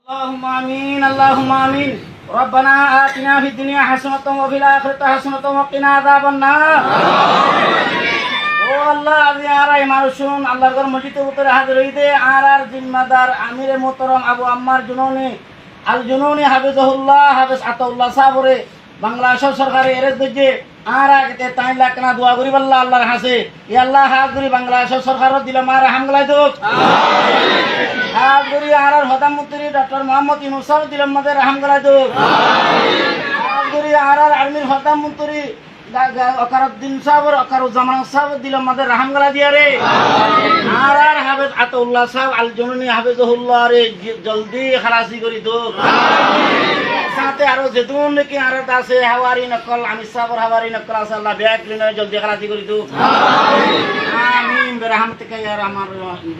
اللهم آمين اللهم آمين ربنا آتنا في الدنيا حسنة وفي الآخرة حسنة وقنا عذاب النار ও আল্লাহ আজি আরাই মানুষুন আল্লাহর ঘর মসজিদের ভিতরে হাজির হইতে আর জিম্মাদার আমিরে মোহতরম আবু আম্মার জুনুনি আল জুনুনি হাফিজুল্লাহ হাফিজ আতাউল্লাহ সাবরে বাংলাদেশ সরকারে এর দিকে আর আগে 3 লাখ না দোয়া করি আল্লাহ আল্লাহর কাছে ই আল্লাহ হাত করি বাংলাদেশ সরকারও দিলাম আর হামগলাই দোক আমিন হাত করি আর প্রধানমন্ত্রী ডক্টর মোহাম্মদ ইউনূস সাহেব দিলাম আমাদের হামগলাই দোক আমিন হাত করি আর আর্মির প্রধানমন্ত্রী অকারউদ্দিন সাহেব অকারুজ্জামান সাহেব দিলাম আমাদের হামগলা দিয়া রে আর হাফেজ আতাউল্লাহ সাহেব আল জুনুনি হাফিজুল্লাহ রে জলদি খালাসি করি দোক সাথে আরো যেতুন নাকি আর আছে হাওয়ারি নকল আমি সাবর হাওয়ারি নকল আছে আল্লাহ ব্যাক লিনে জলদি খালাসি করি দোক আমিন বিরহমতিকা ইয়া রহমান রহিম।